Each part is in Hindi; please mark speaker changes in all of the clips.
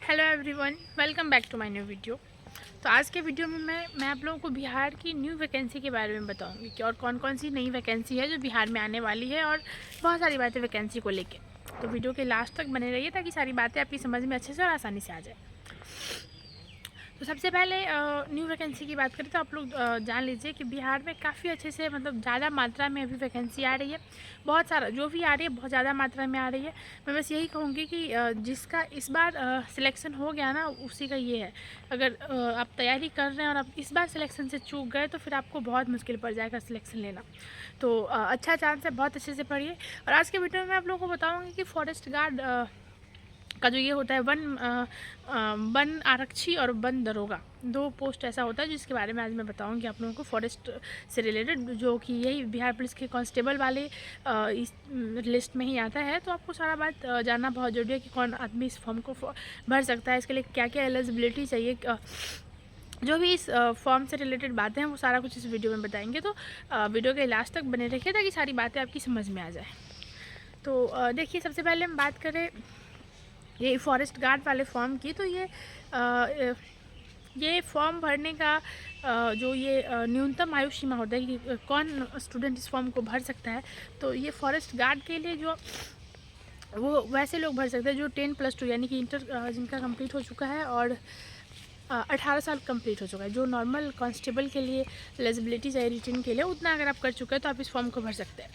Speaker 1: Hello everyone, welcome back to my new video. तो आज के वीडियो में मैं आप लोगों को बिहार की न्यू वैकेंसी के बारे में बताऊंगी कि और कौन कौन सी नई वैकेंसी है जो बिहार में आने वाली है और बहुत सारी बातें वैकेंसी को लेके। तो वीडियो के लास्ट तक बने रहिए ताकि सारी बातें आपकी समझ में अच्छे से और आसानी से आ जाए। तो सबसे पहले न्यू वैकेंसी की बात करें तो आप लोग जान लीजिए कि बिहार में काफ़ी अच्छे से ज़्यादा मात्रा में अभी वैकेंसी आ रही है। बहुत सारा जो भी आ रही है बहुत ज़्यादा मात्रा में आ रही है। मैं बस यही कहूँगी कि जिसका इस बार सिलेक्शन हो गया ना उसी का ये है। अगर आप तैयारी कर रहे हैं और आप इस बार सिलेक्शन से चूक गए तो फिर आपको बहुत मुश्किल पड़ जाएगा सिलेक्शन लेना। तो अच्छा चांस है, बहुत अच्छे से पढ़िए। और आज के वीडियो में मैं आप लोगों को बताऊँगी कि फॉरेस्ट गार्ड का जो ये होता है वन आरक्षी और वन दरोगा, दो पोस्ट ऐसा होता है जिसके बारे में आज मैं बताऊंगी आप लोगों को फॉरेस्ट से रिलेटेड, जो कि यही बिहार पुलिस के कांस्टेबल वाले इस लिस्ट में ही आता है। तो आपको सारा बात जानना बहुत ज़रूरी है कि कौन आदमी इस फॉर्म को भर सकता है, इसके लिए क्या क्या एलिजिबिलिटी चाहिए। जो भी इस फॉर्म से रिलेटेड बातें हैं वो सारा कुछ इस वीडियो में बताएंगे। तो वीडियो के लास्ट तक बने रखिए ताकि सारी बातें आपकी समझ में आ जाए। तो देखिए, सबसे पहले हम बात करें ये फॉरेस्ट गार्ड वाले फॉर्म की। तो ये फॉर्म भरने का जो ये न्यूनतम आयु सीमा होता है कि कौन स्टूडेंट इस फॉर्म को भर सकता है। तो ये फॉरेस्ट गार्ड के लिए जो वो वैसे लोग भर सकते हैं जो 10+2 यानी कि इंटर जिनका कंप्लीट हो चुका है और 18 साल कंप्लीट हो चुका है। जो नॉर्मल कांस्टेबल के लिए एलिजिबिलिटी चाहिए रिटर्न के लिए, उतना अगर आप कर चुके हैं तो आप इस फॉर्म को भर सकते हैं।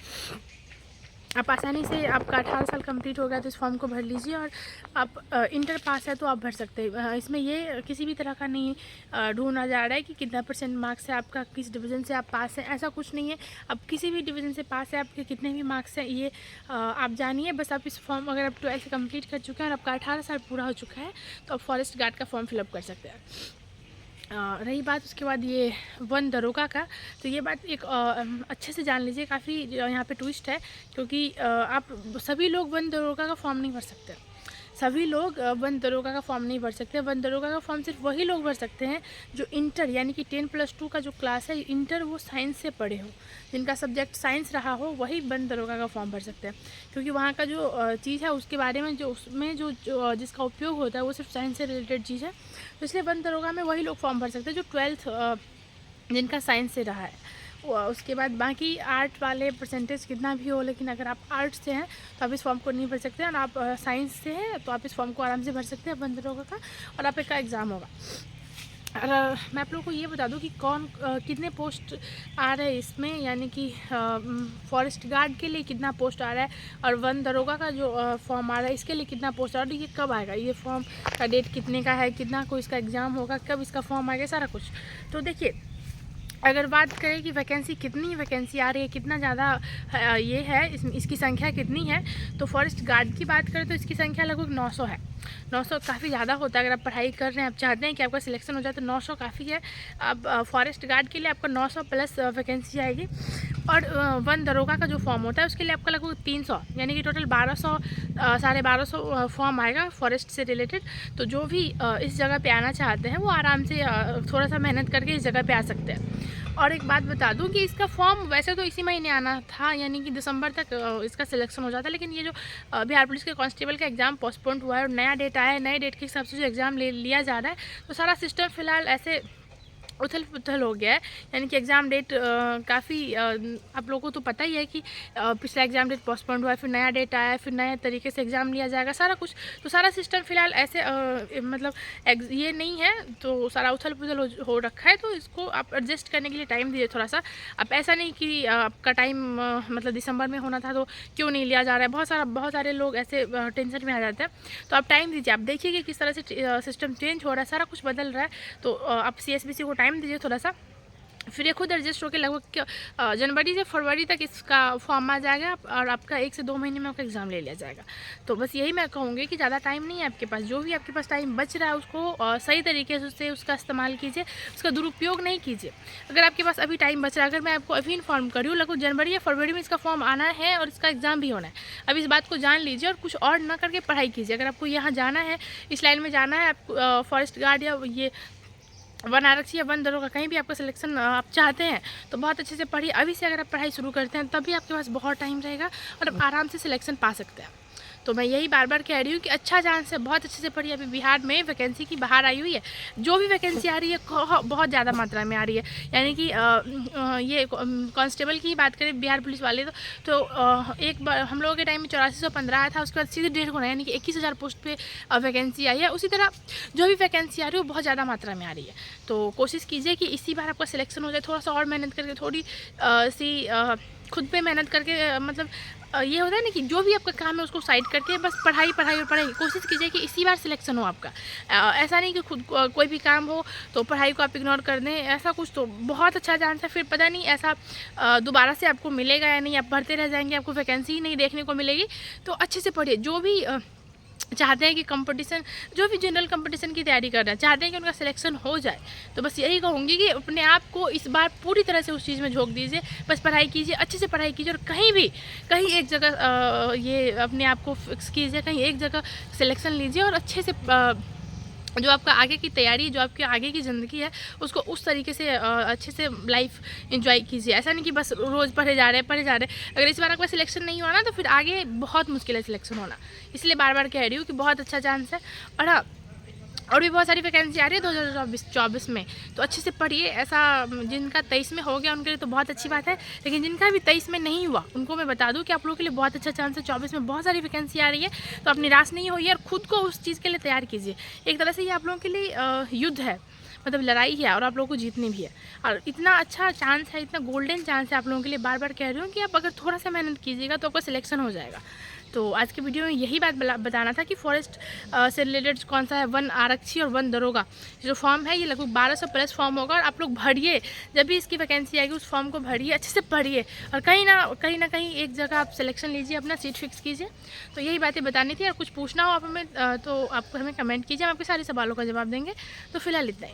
Speaker 1: आप आसानी से, आपका 18 साल कंप्लीट हो गया तो इस फॉर्म को भर लीजिए। और आप इंटर पास है तो आप भर सकते हैं। इसमें ये किसी भी तरह का नहीं ढूंढा जा रहा है कि कितना % मार्क्स है आपका, किस डिवीज़न से आप पास हैं, ऐसा कुछ नहीं है। आप किसी भी डिवीज़न से पास है, आपके कितने भी मार्क्स हैं ये आप जानिए। बस आप इस फॉर्म, अगर आप 12th कंप्लीट कर चुके हैं और आपका 18 साल पूरा हो चुका है तो आप फॉरेस्ट गार्ड का फॉर्म फिलअप कर सकते हैं। रही बात उसके बाद ये वन दरोगा का, तो ये बात एक अच्छे से जान लीजिए। काफ़ी यहाँ पे ट्विस्ट है क्योंकि आप सभी लोग वन दरोगा का फॉर्म नहीं भर सकते। सभी लोग वन दरोगा का फॉर्म नहीं भर सकते। वन दरोगा का फॉर्म सिर्फ वही लोग भर सकते हैं जो इंटर यानी कि 10+2 का जो क्लास है इंटर, वो साइंस से पढ़े हो, जिनका सब्जेक्ट साइंस रहा हो, वही वन दरोगा का फॉर्म भर सकते हैं। क्योंकि वहाँ का जो चीज़ है उसके बारे में, जो उसमें जो जिसका उपयोग होता है वो सिर्फ साइंस से रिलेटेड चीज़ है। तो इसलिए वन दरोगा में वही लोग फॉर्म भर सकते हैं जो 12th जिनका साइंस से रहा है। उसके बाद बाकी आर्ट वाले परसेंटेज कितना भी हो, लेकिन अगर आप आर्ट से हैं तो आप इस फॉर्म को नहीं भर सकते और आप साइंस से हैं तो आप इस फॉर्म को आराम से भर सकते हैं वन दरोगा का। और आप का एग्ज़ाम होगा। और मैं आप लोगों को ये बता दूं कि कितने पोस्ट आ रहे हैं इसमें, यानी कि फॉरेस्ट गार्ड के लिए कितना पोस्ट आ रहा है और वन दरोगा का जो फॉर्म आ रहा है इसके लिए कितना पोस्ट आ रहा है। ये कब आएगा, ये फॉर्म का डेट कितने का है, कितना को इसका एग्ज़ाम होगा, कब इसका फॉर्म आएगा, सारा कुछ। तो देखिए, अगर बात करें कि वैकेंसी कितनी वैकेंसी आ रही है, कितना ज़्यादा ये है, इसकी संख्या कितनी है, तो फॉरेस्ट गार्ड की बात करें तो इसकी संख्या लगभग 900 है। 900 काफ़ी ज़्यादा होता है। अगर आप पढ़ाई कर रहे हैं, आप चाहते हैं कि आपका सिलेक्शन हो जाए तो 900 काफ़ी है। अब फॉरेस्ट गार्ड के लिए आपका 900+ वैकेंसी आएगी। और वन दरोगा का जो फॉर्म होता है उसके लिए आपका लगभग 300 यानी कि टोटल 1200 1250 फॉर्म आएगा फॉरेस्ट से रिलेटेड। तो जो भी इस जगह पे आना चाहते हैं वो आराम से थोड़ा सा मेहनत करके इस जगह पे आ सकते हैं। और एक बात बता दूं कि इसका फॉर्म वैसे तो इसी महीने आना था, यानी कि दिसंबर तक इसका सिलेक्शन हो जाता है। लेकिन ये जो बिहार पुलिस के कांस्टेबल का एग्ज़ाम पोस्टपोन हुआ है और नया डेट आया है, नए डेट के हिसाब से जो एग्ज़ाम लिया जा रहा है, तो सारा सिस्टम फ़िलहाल ऐसे उथल पुथल हो गया है। यानी कि एग्ज़ाम डेट काफ़ी आप लोगों को तो पता ही है कि पिछला एग्ज़ाम डेट पोस्टपोन हुआ है, फिर नया डेट आया है, फिर नए तरीके से एग्ज़ाम लिया जाएगा, सारा कुछ। तो सारा सिस्टम फ़िलहाल ऐसे ये नहीं है, तो सारा उथल पुथल हो रखा है। तो इसको आप एडजस्ट करने के लिए टाइम दीजिए थोड़ा सा। आप ऐसा नहीं कि आपका टाइम दिसंबर में होना था तो क्यों नहीं लिया जा रहा है। बहुत सारे लोग ऐसे टेंशन में आ जाते हैं। तो आप टाइम दीजिए, आप देखिए कि किस तरह से सिस्टम चेंज हो रहा है, सारा कुछ बदल रहा है। तो आप CSBC को टाइम दीजिए थोड़ा सा, फिर ये खुद एडजस्ट होकर लगभग जनवरी से फरवरी तक इसका फॉर्म आ जाएगा और आपका 1 से 2 महीने में आपका एग्ज़ाम ले लिया जाएगा। तो बस यही मैं कहूँगी कि ज़्यादा टाइम नहीं है आपके पास। जो भी आपके पास टाइम बच रहा है उसको सही तरीके से उसका इस्तेमाल कीजिए, उसका दुरुपयोग नहीं कीजिए। अगर आपके पास अभी टाइम बच रहा है, अगर मैं आपको अभी इन्फॉर्म करूँ, लगभग जनवरी या फरवरी में इसका फॉर्म आना है और इसका एग्ज़ाम भी होना है। अब इस बात को जान लीजिए और कुछ और ना करके पढ़ाई कीजिए। अगर आपको यहाँ जाना है, इस लाइन में जाना है, आप फॉरेस्ट गार्ड या ये वन आरक्षी या वन दरोगा कहीं भी आपका सिलेक्शन आप चाहते हैं तो बहुत अच्छे से पढ़िए। अभी से अगर आप पढ़ाई शुरू करते हैं तभी आपके पास बहुत टाइम रहेगा और आप आराम से सिलेक्शन पा सकते हैं। तो मैं यही बार बार कह रही हूँ कि अच्छा चांस है, बहुत अच्छे से पढ़िए। अभी बिहार में वैकेंसी की बाहर आई हुई है, जो भी वैकेंसी आ रही है बहुत ज़्यादा मात्रा में आ रही है। यानी कि ये कांस्टेबल की बात करें बिहार पुलिस वाले तो एक बार हम लोगों के टाइम में 8415 आया था, उसके बाद सीधे 1.5 गुना यानी कि 21,000 पोस्ट पे वैकेंसी आई है। उसी तरह जो भी वैकेंसी आ रही है वो बहुत ज़्यादा मात्रा में आ रही है। तो कोशिश कीजिए कि इसी बार आपका सिलेक्शन हो जाए। थोड़ा सा और मेहनत करके, थोड़ी खुद पे मेहनत करके, मतलब ये होता है ना कि जो भी आपका काम है उसको साइड करके बस पढ़ाई पढ़ाई और पढ़ाई। कोशिश कीजिए कि इसी बार सिलेक्शन हो आपका। ऐसा नहीं कि खुद कोई भी काम हो तो पढ़ाई को आप इग्नोर कर दें, ऐसा कुछ तो बहुत अच्छा चांस है। फिर पता नहीं ऐसा दोबारा से आपको मिलेगा या नहीं, आप पढ़ते रह जाएंगे, आपको वैकेंसी ही नहीं देखने को मिलेगी। तो अच्छे से पढ़िए। जो भी चाहते हैं कि कंपटीशन, जो भी जनरल कंपटीशन की तैयारी कर रहे हैं, चाहते हैं कि उनका सिलेक्शन हो जाए, तो बस यही कहूँगी कि अपने आप को इस बार पूरी तरह से उस चीज़ में झोंक दीजिए। बस पढ़ाई कीजिए, अच्छे से पढ़ाई कीजिए, और कहीं एक जगह ये अपने आप को फिक्स कीजिए, कहीं एक जगह सिलेक्शन लीजिए, और अच्छे से जो आपका आगे की तैयारी, जो आपकी आगे की ज़िंदगी है, उसको उस तरीके से अच्छे से लाइफ एंजॉय कीजिए। ऐसा नहीं कि बस रोज़ पढ़े जा रहे हैं। अगर इस बार आपका सिलेक्शन नहीं हुआ ना, तो फिर आगे बहुत मुश्किल है सिलेक्शन होना। इसलिए बार बार कह रही हूँ कि बहुत अच्छा चांस है। और हाँ, और भी बहुत सारी वैकेंसी आ रही है 2024 में, तो अच्छे से पढ़िए। ऐसा जिनका 23 में हो गया उनके लिए तो बहुत अच्छी बात है, लेकिन जिनका भी 23 में नहीं हुआ उनको मैं बता दूं कि आप लोगों के लिए बहुत अच्छा चांस है। 24 में बहुत सारी वैकेंसी आ रही है, तो आप निराश नहीं होइए और खुद को उस चीज़ के लिए तैयार कीजिए। एक तरह से ये आप लोगों के लिए युद्ध है, मतलब लड़ाई है, और आप लोगों को जीतनी भी है। और इतना अच्छा चांस है, इतना गोल्डन चांस है आप लोगों के लिए। बार बार कह रही हूँ कि आप अगर थोड़ा सा मेहनत कीजिएगा तो आपका सिलेक्शन हो जाएगा। तो आज की वीडियो में यही बात बताना था कि फॉरेस्ट से रिलेटेड कौन सा है, 1 आरक्षी और 1 दरोगा जो फॉर्म है, ये लगभग 1200 प्लस फॉर्म होगा। और आप लोग भरिए, जब भी इसकी वैकेंसी आएगी उस फॉर्म को भरिए, अच्छे से पढ़िए, और कहीं ना कहीं एक जगह आप सिलेक्शन लीजिए, अपना सीट फिक्स कीजिए। तो यही बातें बतानी थी। और कुछ पूछना हो आप हमें तो आप हमें कमेंट कीजिए, हम आपके सारे सवालों का जवाब देंगे। तो फिलहाल इतना ही।